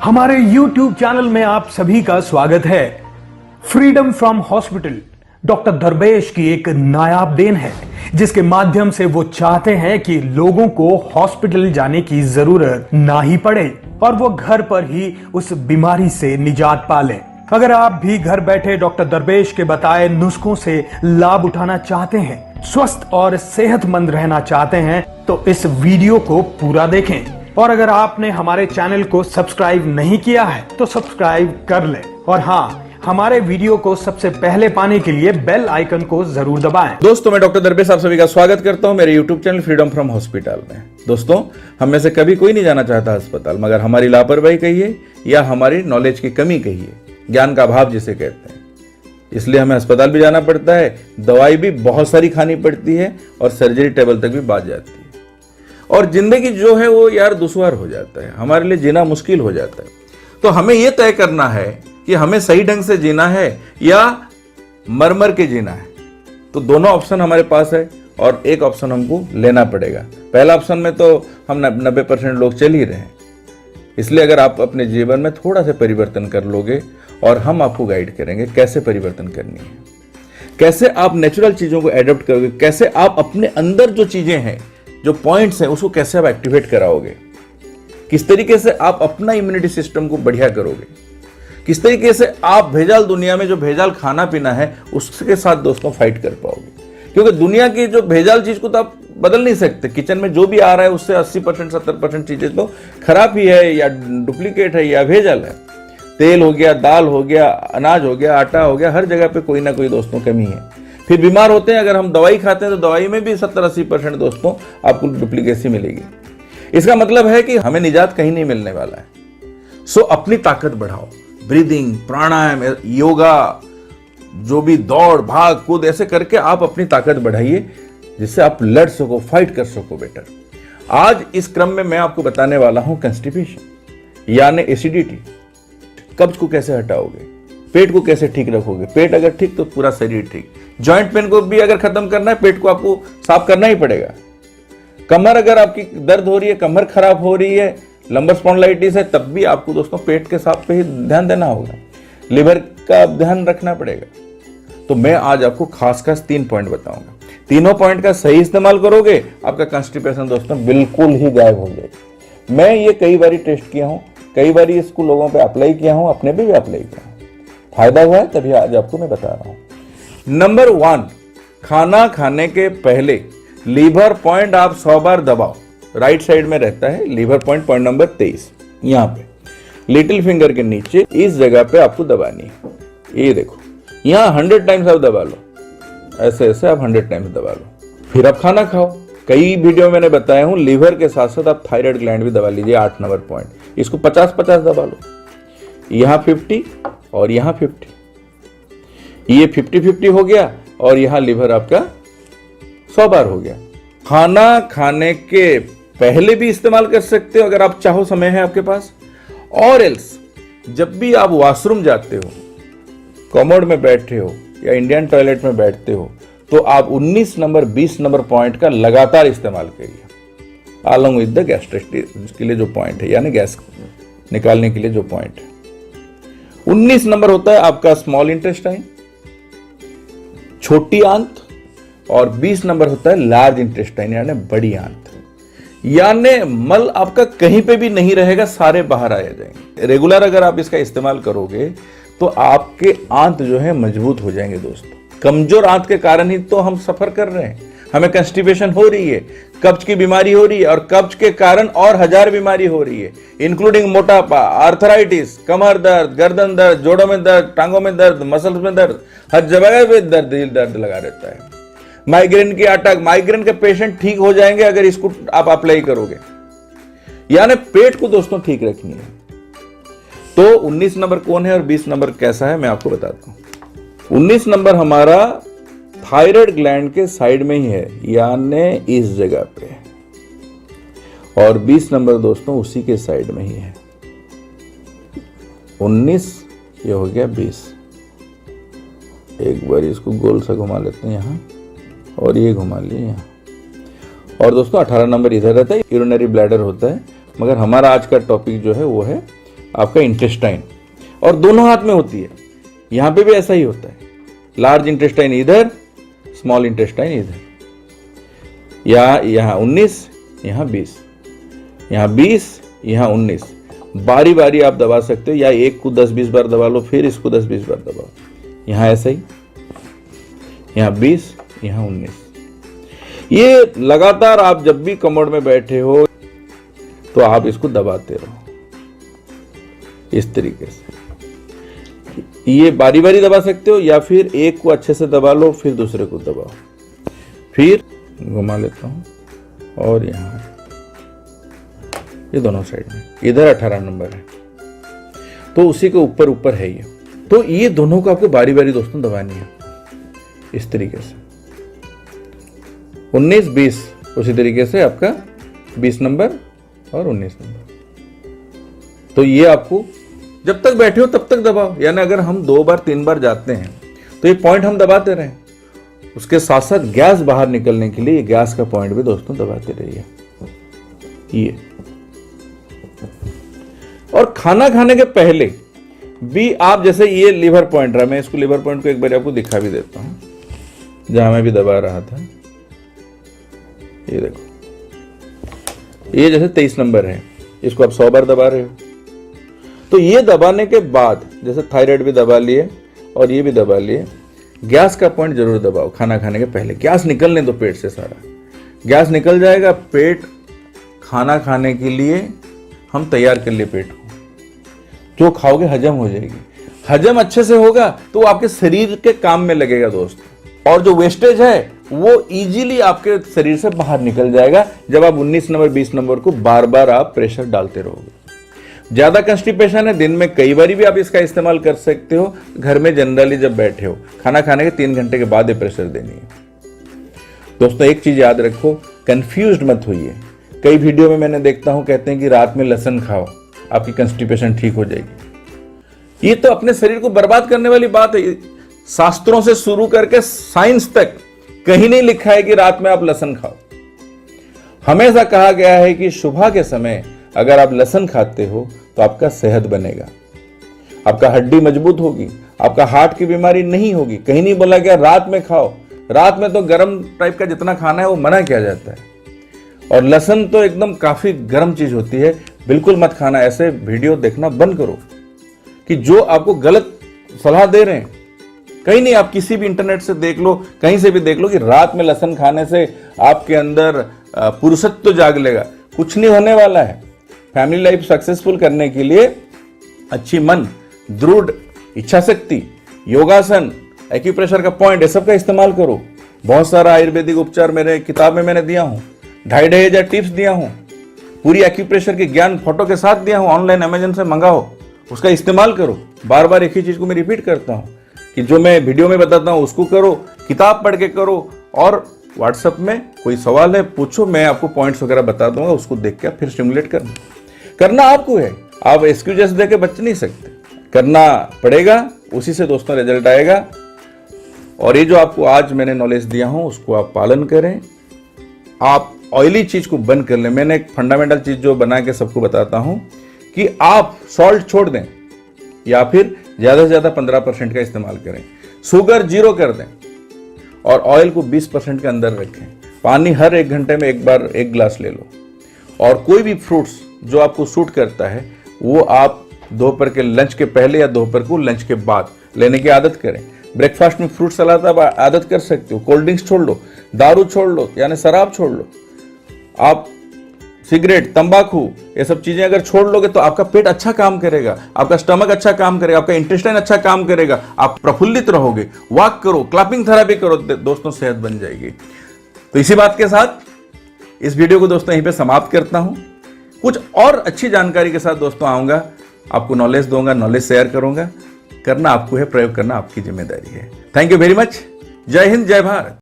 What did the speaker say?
हमारे YouTube channel में आप सभी का स्वागत है। फ्रीडम फ्रॉम हॉस्पिटल डॉक्टर दरवेश की एक नायाब देन है, जिसके माध्यम से वो चाहते हैं कि लोगों को हॉस्पिटल जाने की जरूरत ना ही पड़े और वो घर पर ही उस बीमारी से निजात पा लें। अगर आप भी घर बैठे डॉक्टर दरवेश के बताए नुस्खों से लाभ उठाना चाहते हैं, स्वस्थ और सेहतमंद रहना चाहते हैं, तो इस वीडियो को पूरा देखें। और अगर आपने हमारे चैनल को सब्सक्राइब नहीं किया है तो सब्सक्राइब कर लें। और हाँ, हमारे वीडियो को सबसे पहले पाने के लिए बेल आइकन को जरूर दबाएं। दोस्तों, मैं डॉक्टर दरवेश आप सभी का स्वागत करता हूं मेरे YouTube channel freedom from hospital में। दोस्तों, हम में से कभी कोई नहीं जाना चाहता अस्पताल, मगर हमारी लापरवाही कहिए या हमारी नॉलेज की कमी कहिए, ज्ञान का अभाव जिसे कहते हैं, इसलिए हमें अस्पताल भी जाना पड़ता है, दवाई भी बहुत सारी खानी पड़ती है और सर्जरी टेबल तक भी बात जाती है। और जिंदगी जो है वो यार दुश्वार हो जाता है, हमारे लिए जीना मुश्किल हो जाता है। तो हमें यह तय करना है कि हमें सही ढंग से जीना है या मर मर के जीना है। तो दोनों ऑप्शन हमारे पास है और एक ऑप्शन हमको लेना पड़ेगा। पहला ऑप्शन में तो हम 90% लोग चल ही रहे हैं। इसलिए अगर आप अपने जीवन में थोड़ा सा परिवर्तन कर लोगे और हम आपको गाइड करेंगे कैसे परिवर्तन करनी है, कैसे आप नेचुरल चीजों को एडॉप्ट करोगे, कैसे आप अपने अंदर जो चीजें हैं, जो पॉइंट्स हैं, उसको कैसे आप एक्टिवेट कराओगे, किस तरीके से आप अपना इम्यूनिटी सिस्टम को बढ़िया करोगे, किस तरीके से आप भेजाल दुनिया में जो भेजाल खाना पीना है उसके साथ दोस्तों फाइट कर पाओगे। क्योंकि दुनिया की जो भेजाल चीज को तो आप बदल नहीं सकते। किचन में जो भी आ रहा है उससे 80% 70% चीजें तो खराब ही है या डुप्लीकेट है या भेजाल है। तेल हो गया, दाल हो गया, अनाज हो गया, आटा हो गया, हर जगह पे कोई ना कोई दोस्तों कमी है। फिर बीमार होते हैं, अगर हम दवाई खाते हैं तो दवाई में भी 70-80% दोस्तों आपको डुप्लीकेसी मिलेगी। इसका मतलब है कि हमें निजात कहीं नहीं मिलने वाला है। सो अपनी ताकत बढ़ाओ, ब्रीदिंग, प्राणायाम, योगा, जो भी दौड़ भाग कूद, ऐसे करके आप अपनी ताकत बढ़ाइए जिससे आप लड़ सको, फाइट कर सको बेटर। आज इस क्रम में मैं आपको बताने वाला हूं कंस्टिपेशन यानी एसिडिटी। कब्ज को कैसे हटाओगे, पेट को कैसे ठीक रखोगे, पेट अगर ठीक तो पूरा शरीर ठीक। जॉइंट पेन को भी अगर खत्म करना है, पेट को आपको साफ करना ही पड़ेगा। कमर अगर आपकी दर्द हो रही है, कमर खराब हो रही है, लंबर स्पॉन्डिलाइटिस है, तब भी आपको दोस्तों पेट के साफ पे ही ध्यान देना होगा। लिवर का ध्यान रखना पड़ेगा। तो मैं आज आपको खास 3 पॉइंट बताऊंगा। तीनों पॉइंट का सही इस्तेमाल करोगे, आपका कंस्टिपेशन दोस्तों बिल्कुल ही गायब हो जाएगा। मैं ये कई बार टेस्ट किया हूं, कई बार इसको लोगों पे अप्लाई किया हूं, अपने पे भी अप्लाई किया हूं, फायदा हुआ है, तभी आज आपको मैं बता रहा हूं। नंबर 1, खाना खाने के पहले लीवर पॉइंट आप 100 बार दबाओ। राइट साइड में रहता है लीवर पॉइंट, पॉइंट नंबर 23, यहां पे लिटिल फिंगर के नीचे इस जगह पे आपको दबानी है। ये देखो, यहां 100 टाइम्स आप दबा लो, ऐसे ऐसे आप 100 टाइम्स दबा लो, फिर आप खाना खाओ। कई वीडियो मैंने बताया हूं, लीवर के साथ साथ आप थायराइड ग्लैंड भी दबा लीजिए। 8 नंबर पॉइंट, इसको 50-50 दबा लो। यहां 50 और यहां 50, ये 50-50 हो गया और यहां लीवर आपका 100 बार हो गया। खाना खाने के पहले भी इस्तेमाल कर सकते हो अगर आप चाहो, समय है आपके पास। और एल्स जब भी आप वॉशरूम जाते हो, कॉमोड में बैठे हो या इंडियन टॉयलेट में बैठते हो, तो आप 19 नंबर 20 नंबर पॉइंट का लगातार इस्तेमाल करिए, अलॉन्ग विद द गैस्ट्रिक के लिए जो पॉइंट है, यानी गैस निकालने के लिए जो पॉइंट है। 19 नंबर होता है आपका स्मॉल इंटेस्टाइन, छोटी आंत, और 20 नंबर होता है लार्ज इंटेस्टाइन यानी बड़ी आंत। यानी मल आपका कहीं पे भी नहीं रहेगा, सारे बाहर आ जाएंगे। रेगुलर अगर आप इसका इस्तेमाल करोगे तो आपके आंत जो है मजबूत हो जाएंगे दोस्तों। कमजोर आंत के कारण ही तो हम सफर कर रहे हैं, हमें कंस्टिपेशन हो रही है, कब्ज की बीमारी हो रही है, और कब्ज के कारण और 1000 बीमारी हो रही है, इंक्लूडिंग मोटापा, आर्थराइटिस, कमर दर्द, गर्दन दर्द, जोड़ों में दर्द, टांगों में दर्द, मसल्स में दर्द, हर जगह पे दर्द, दिल दर्द लगा रहता है। माइग्रेन की अटैक, माइग्रेन के पेशेंट ठीक हो जाएंगे अगर इसको आप अप्लाई करोगे। यानी पेट को दोस्तों ठीक रखनी है। तो 19 नंबर कौन है और 20 नंबर कैसा है मैं आपको बताता हूं। 19 नंबर हमारा थायराइड ग्लैंड के साइड में ही है, यानी इस जगह पे, और 20 नंबर दोस्तों उसी के साइड में ही है। 19 ये हो गया 20। एक बार इसको गोल सा घुमा लेते हैं यहां, और ये घुमा लिए यहां। और दोस्तों 18 नंबर इधर रहता है, यूरिनरी ब्लैडर होता है, मगर हमारा आज का टॉपिक जो है वो है आपका इंटेस्टाइन, और दोनों हाथ में होती है। यहां पे भी ऐसा ही होता है, लार्ज इंटेस्टाइन इधर, स्मॉल इंटेस्टाइन इधर। यहाँ 19, यहाँ 20, यहाँ 20, यहाँ 19। बारी बारी आप दबा सकते हो, या एक को 10-20 बार दबा लो, फिर इसको 10-20 बार दबाओ। यहाँ ऐसा ही, यहाँ 20, यहाँ 19। ये लगातार आप जब भी कमोड में बैठे हो तो आप इसको दबाते रहो इस तरीके से। ये बारी बारी दबा सकते हो, या फिर एक को अच्छे से दबा लो, फिर दूसरे को दबाओ, फिर घुमा लेता हूं। और यहां ये दोनों साइड में, इधर 18 नंबर है, तो उसी के ऊपर ऊपर है ये। तो ये दोनों को आपको बारी बारी दोस्तों दबानी है इस तरीके से। 19, 20, उसी तरीके से आपका 20 नंबर और 19 नंबर। तो ये आपको जब तक बैठे हो तब तक दबाओ, यानी अगर हम 2 बार 3 बार जाते हैं तो ये पॉइंट हम दबाते रहें। उसके साथ साथ गैस बाहर निकलने के लिए गैस का पॉइंट भी दोस्तों दबाते रहिए ये। और खाना खाने के पहले भी आप, जैसे ये लीवर पॉइंट रहा, मैं इसको लीवर पॉइंट को एक बार आपको दिखा भी देता हूं जहां मैं भी दबा रहा था। ये देखो, ये जैसे 23 नंबर है, इसको आप 100 बार दबा रहे हो। तो ये दबाने के बाद, जैसे थायराइड भी दबा लिए और ये भी दबा लिए, गैस का पॉइंट जरूर दबाओ खाना खाने के पहले। गैस निकलने दो पेट से, सारा गैस निकल जाएगा। पेट खाना खाने के लिए हम तैयार कर लिए पेट को, जो खाओगे हजम हो जाएगी। हजम अच्छे से होगा तो वो आपके शरीर के काम में लगेगा दोस्त, और जो वेस्टेज है वो इजीली आपके शरीर से बाहर निकल जाएगा जब आप 19 नंबर 20 नंबर को बार बार आप प्रेशर डालते रहोगे। ज्यादा कंस्टिपेशन है, दिन में कई बार भी आप इसका इस्तेमाल कर सकते हो। घर में जनरली जब बैठे हो, खाना खाने के 3 घंटे के बाद ये प्रेशर देनी है दोस्तों। एक चीज याद रखो, कंफ्यूज्ड मत होइए। कई वीडियो में मैंने देखता हूं, कहते हैं कि रात में लहसुन खाओ, आपकी कंस्टिपेशन ठीक हो जाएगी। ये तो अपने शरीर को बर्बाद करने वाली बात है। शास्त्रों से शुरू करके साइंस तक कहीं नहीं लिखा है कि रात में आप लहसुन खाओ। हमेशा कहा गया है कि सुबह के समय अगर आप लहसुन खाते हो तो आपका सेहत बनेगा, आपका हड्डी मजबूत होगी, आपका हार्ट की बीमारी नहीं होगी। कहीं नहीं बोला गया रात में खाओ। रात में तो गर्म टाइप का जितना खाना है वो मना किया जाता है, और लहसुन तो एकदम काफी गर्म चीज होती है, बिल्कुल मत खाना। ऐसे वीडियो देखना बंद करो कि जो आपको गलत सलाह दे रहे हैं। कहीं नहीं, आप किसी भी इंटरनेट से देख लो, कहीं से भी देख लो कि रात में लहसुन खाने से आपके अंदर पुरुषत्व तो जाग लेगा। कुछ नहीं होने वाला है। फैमिली लाइफ सक्सेसफुल करने के लिए अच्छी मन, दृढ़ इच्छा शक्ति, योगासन, एक्यूप्रेशर का पॉइंट, ये सब का इस्तेमाल करो। बहुत सारा आयुर्वेदिक उपचार मेरे किताब में मैंने दिया हूं, 2,500 टिप्स दिया हूं, पूरी एक्यूप्रेशर के ज्ञान फोटो के साथ दिया हूं। ऑनलाइन अमेजन से मंगाओ, उसका इस्तेमाल करो। बार बार एक ही चीज को मैं रिपीट करता हूं कि जो मैं वीडियो में बताता हूं उसको करो, किताब पढ़ के करो, और व्हाट्सएप में कोई सवाल है पूछो, मैं आपको पॉइंट्स वगैरह बता दूंगा, उसको देख के फिर स्टिमुलेट करना आपको है। आप एक्सक्यूजेस दे के बच नहीं सकते, करना पड़ेगा, उसी से दोस्तों रिजल्ट आएगा। और ये जो आपको आज मैंने नॉलेज दिया हूं उसको आप पालन करें। आप ऑयली चीज को बंद कर लें। मैंने एक फंडामेंटल चीज जो बना के सबको बताता हूं कि आप सॉल्ट छोड़ दें, या फिर ज्यादा से ज्यादा 15% का इस्तेमाल करें, शुगर 0 कर दें, और ऑयल को 20% के अंदर रखें। पानी हर 1 घंटे में एक बार 1 गिलास ले लो, और कोई भी फ्रूट्स जो आपको सूट करता है वो आप दोपहर के लंच के पहले या दोपहर को लंच के बाद लेने की आदत करें। ब्रेकफास्ट में फ्रूट सलाद आप आदत कर सकते हो। कोल्ड ड्रिंक्स छोड़ लो, दारू छोड़ लो, यानी शराब छोड़ लो। आप सिगरेट, तंबाकू, ये सब चीजें अगर छोड़ लोगे तो आपका पेट अच्छा काम करेगा, आपका स्टमक अच्छा काम करेगा, आपका इंटेस्टाइन अच्छा काम करेगा, आप प्रफुल्लित रहोगे। वॉक करो, क्लैपिंग थेरेपी करो दोस्तों, सेहत बन जाएगी। तो इसी बात के साथ इस वीडियो को दोस्तों यहीं पे समाप्त करता हूं। कुछ और अच्छी जानकारी के साथ दोस्तों आऊंगा, आपको नॉलेज दूंगा, नॉलेज शेयर करूंगा। करना आपको है, प्रयोग करना आपकी जिम्मेदारी है। Thank you very much. जय हिंद, जय भारत।